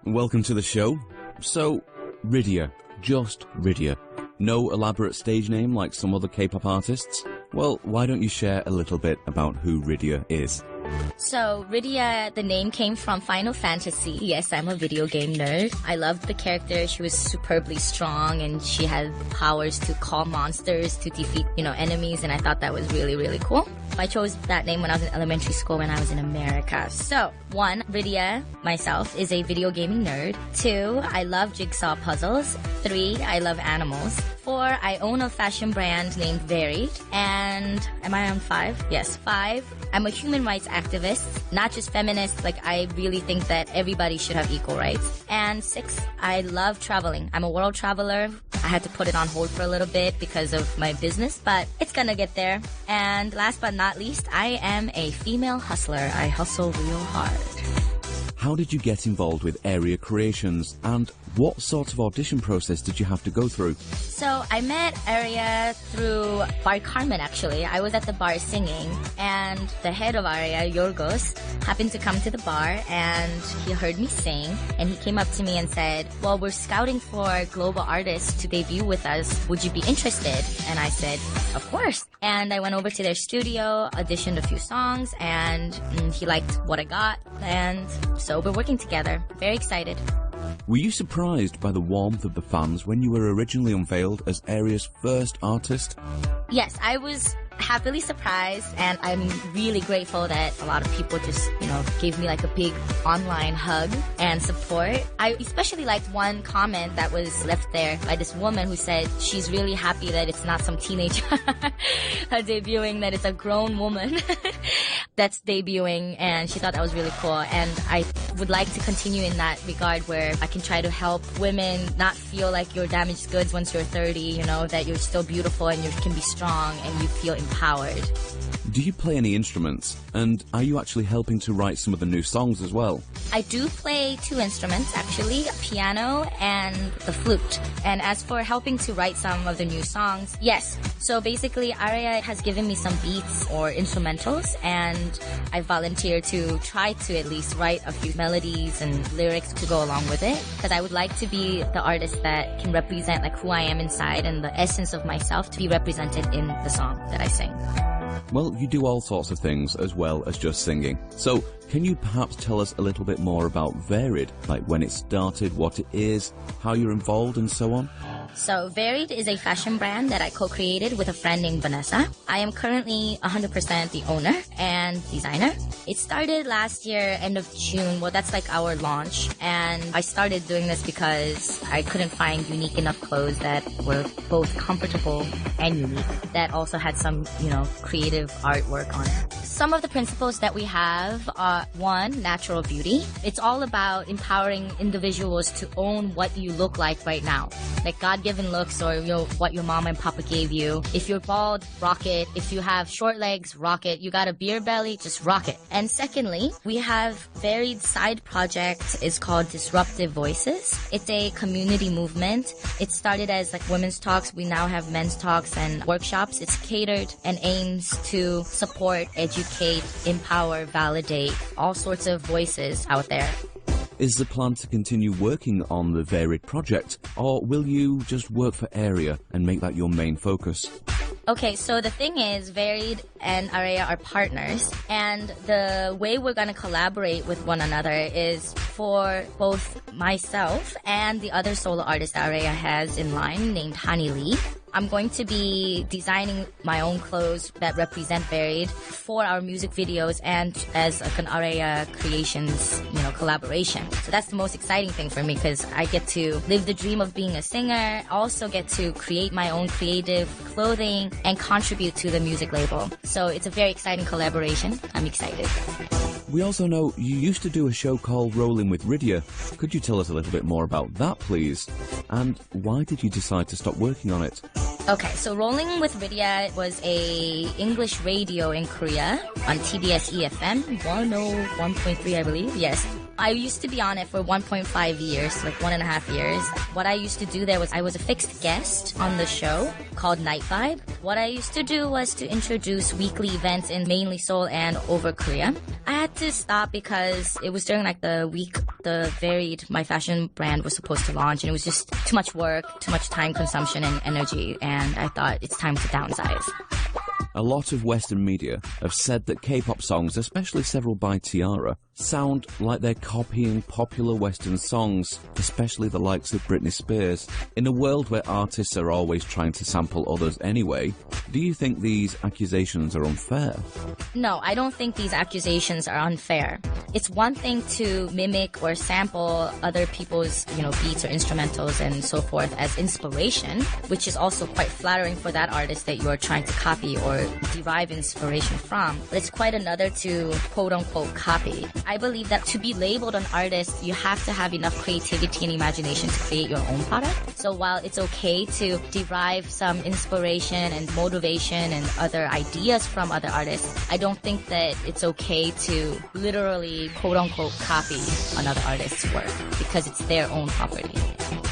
welcome to the show. So, Rydia, just Rydia. No elaborate stage name like some other K-pop artists? Well, why don't you share a little bit about who Rydia is? So, Rydia, the name came from Final Fantasy. Yes, I'm a video game nerd. I loved the character. She was superbly strong and she had powers to call monsters, to defeat, enemies, and I thought that was really, really cool. I chose that name when I was in elementary school when I was in America. So, 1, Rydia, myself, is a video gaming nerd. 2, I love jigsaw puzzles. 3, I love animals. 4, I own a fashion brand named Varied. And, am I on 5? Yes, 5, I'm a human rights activist, not just feminist, like I really think that everybody should have equal rights. And 6, I love traveling. I'm a world traveler. I had to put it on hold for a little bit because of my business, but it's gonna get there. And last but not least, I am a female hustler. I hustle real hard. How did you get involved with Areia Creations, and what sort of audition process did you have to go through? So I met Areia through Bar Carmen, actually. I was at the bar singing, and the head of Areia, Yorgos, happened to come to the bar, and he heard me sing, and he came up to me and said, well, we're scouting for global artists to debut with us. Would you be interested? And I said, of course. And I went over to their studio, auditioned a few songs, and he liked what I got, and so we're working together. Very excited. Were you surprised by the warmth of the fans when you were originally unveiled as Areia's first artist? Yes, I was happily surprised, and I'm really grateful that a lot of people just, gave me like a big online hug and support. I especially liked one comment that was left there by this woman who said she's really happy that it's not some teenager debuting, that it's a grown woman that's debuting, and she thought that was really cool. And I would like to continue in that regard where I can try to help women not feel like you're damaged goods once you're 30, that you're still beautiful and you can be strong and you feel empowered. Do you play any instruments? And are you actually helping to write some of the new songs as well? I do play 2 instruments, actually, a piano and the flute. And as for helping to write some of the new songs, yes. So basically, Areia has given me some beats or instrumentals, and I volunteered to try to at least write a few melodies and lyrics to go along with it, because I would like to be the artist that can represent like who I am inside and the essence of myself to be represented in the song that I sing. Well, you do all sorts of things as well as just singing. So, can you perhaps tell us a little bit more about Varied? Like when it started, what it is, how you're involved, and so on? So, Varied is a fashion brand that I co-created with a friend named Vanessa. I am currently 100% the owner and designer. It started last year, end of June. Well, that's like our launch. And I started doing this because I couldn't find unique enough clothes that were both comfortable and unique, that also had some, creative artwork on it. Some of the principles that we have are, 1, natural beauty. It's all about empowering individuals to own what you look like right now. Like God-given looks, or what your mom and papa gave you. If you're bald, rock it. If you have short legs, rock it. You got a beer belly, just rock it. And secondly, we have Varied side project. It's called Disruptive Voices. It's a community movement. It started as like women's talks. We now have men's talks and workshops. It's catered and aims to support, educate, empower, validate all sorts of voices out there. Is the plan to continue working on the Varied project, or will you just work for Areia and make that your main focus? Okay, so the thing is, Varied and Areia are partners, and the way we're going to collaborate with one another is for both myself and the other solo artist Areia has in line named Hani Lee. I'm going to be designing my own clothes that represent Varied for our music videos and as like an Areia Creations, collaboration. So that's the most exciting thing for me, because I get to live the dream of being a singer, also get to create my own creative clothing and contribute to the music label. So it's a very exciting collaboration. I'm excited. We also know you used to do a show called Rolling with Rydia. Could you tell us a little bit more about that, please? And why did you decide to stop working on it? Okay, so Rolling with Rydia was a English radio in Korea on TBS EFM 101.3, I believe. Yes. I used to be on it for 1.5 years, like 1.5 years. What I used to do there was I was a fixed guest on the show called Night Vibe. What I used to do was to introduce weekly events in mainly Seoul and over Korea. I had to stop because it was during like the week my fashion brand was supposed to launch, and it was just too much work, too much time consumption and energy, and I thought it's time to downsize. A lot of Western media have said that K-pop songs, especially several by Tiara, sound like they're copying popular Western songs, especially the likes of Britney Spears. In a world where artists are always trying to sample others anyway, do you think these accusations are unfair? No, I don't think these accusations are unfair. It's one thing to mimic or sample other people's, beats or instrumentals and so forth as inspiration, which is also quite flattering for that artist that you are trying to copy or derive inspiration from. But it's quite another to quote-unquote copy. I believe that to be labeled an artist, you have to have enough creativity and imagination to create your own product. So while it's okay to derive some inspiration and motivation and other ideas from other artists, I don't think that it's okay to literally quote-unquote copy another artist's work because it's their own property.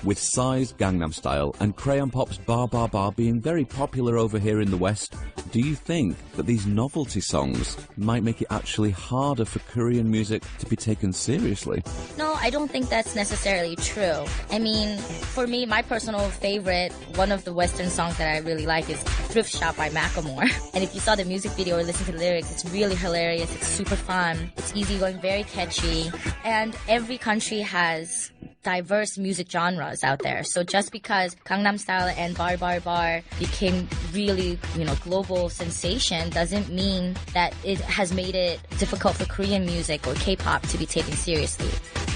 With Psy's Gangnam Style and Crayon Pop's Bar Bar Bar being very popular over here in the West, do you think that these novelty songs might make it actually harder for Korean music to be taken seriously? No, I don't think that's necessarily true. I mean, for me, my personal favorite, one of the Western songs that I really like is Thrift Shop by Macklemore. And if you saw the music video or listen to the lyrics, it's really hilarious, it's super fun, it's easygoing, very catchy, and every country has diverse music genres out there. So just because Gangnam Style and Bar Bar Bar became really, global sensation doesn't mean that it has made it difficult for Korean music or K-pop to be taken seriously.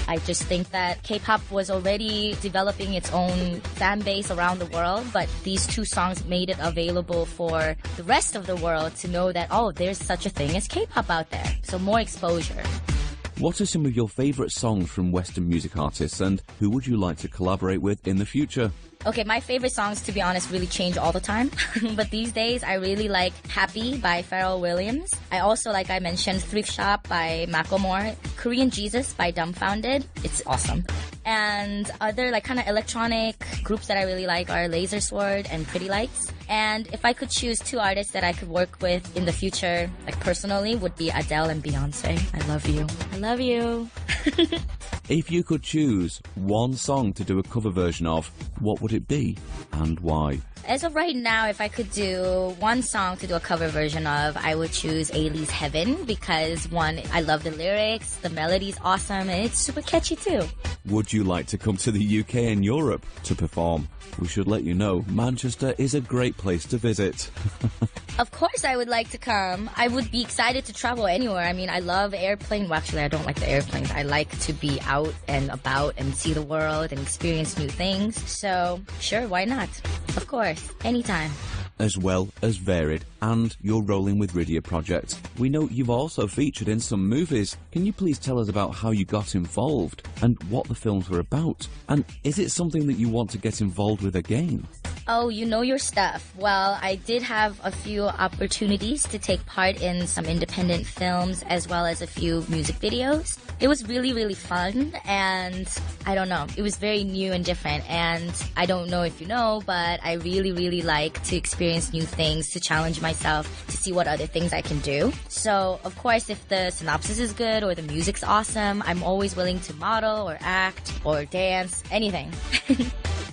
I just think that K-pop was already developing its own fan base around the world, but these two songs made it available for the rest of the world to know that, oh, there's such a thing as K-pop out there. So more exposure. What are some of your favourite songs from Western music artists, and who would you like to collaborate with in the future? Okay, my favorite songs, to be honest, really change all the time. But these days, I really like Happy by Pharrell Williams. I also, like I mentioned, Thrift Shop by Macklemore. Korean Jesus by Dumbfoundead. It's awesome. And other kind of electronic groups that I really like are Laser Sword and Pretty Lights. And if I could choose two artists that I could work with in the future, personally, would be Adele and Beyonce. I love you. I love you. If you could choose one song to do a cover version of, what would it be and why? As of right now, if I could do one song to do a cover version of, I would choose Ailey's Heaven because, one, I love the lyrics, the melody's awesome, and it's super catchy too. Would you like to come to the UK and Europe to perform? We should let you know Manchester is a great place to visit. Of course I would like to come. I would be excited to travel anywhere. I mean, I love airplanes. Well, actually, I don't like the airplanes. I like to be out and about and see the world and experience new things. So, sure, why not? Of course, anytime. As well as Varied and your Rolling with Rydia project. We know you've also featured in some movies. Can you please tell us about how you got involved and what the films were about? And is it something that you want to get involved with again? Oh, you know your stuff. Well, I did have a few opportunities to take part in some independent films as well as a few music videos. It was really, really fun, and I don't know, it was very new and different, and I don't know if you know, but I really, really like to experience new things, to challenge myself, to see what other things I can do. So, of course, if the synopsis is good or the music's awesome, I'm always willing to model or act or dance, anything.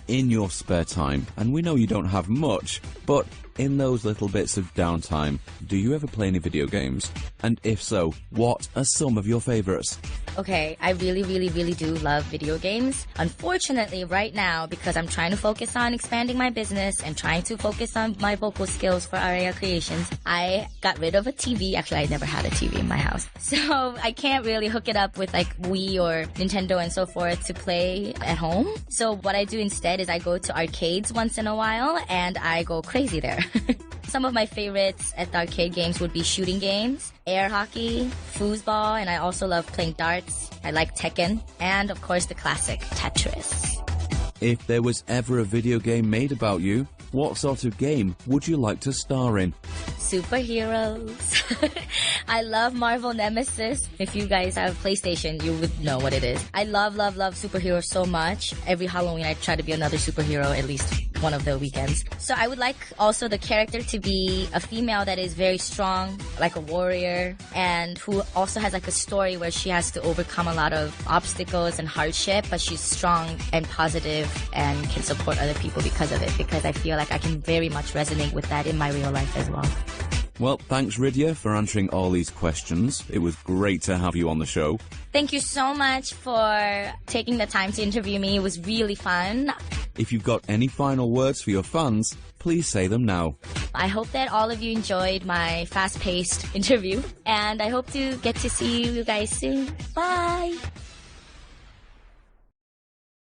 In your spare time, and we know you don't have much, but in those little bits of downtime, do you ever play any video games? And if so, what are some of your favourites? Okay, I really, really, really do love video games. Unfortunately, right now, because I'm trying to focus on expanding my business and trying to focus on my vocal skills for Areia Creations, I got rid of a TV. Actually, I never had a TV in my house. So I can't really hook it up with Wii or Nintendo and so forth to play at home. So what I do instead is I go to arcades once in a while and I go crazy there. Some of my favorites at the arcade games would be shooting games, air hockey, foosball, and I also love playing darts. I like Tekken, and of course the classic Tetris. If there was ever a video game made about you, what sort of game would you like to star in? superheroes. I love Marvel Nemesis. If you guys have PlayStation, you would know what it is. I love superheroes so much. Every Halloween, I try to be another superhero at least one of the weekends. So I would like also the character to be a female that is very strong, like a warrior, and who also has like a story where she has to overcome a lot of obstacles and hardship, but she's strong and positive and can support other people because of it, because I feel like I can very much resonate with that in my real life as well. Well, thanks, Rydia, for answering all these questions. It was great to have you on the show. Thank you so much for taking the time to interview me. It was really fun. If you've got any final words for your fans, please say them now. I hope that all of you enjoyed my fast-paced interview, and I hope to get to see you guys soon. Bye!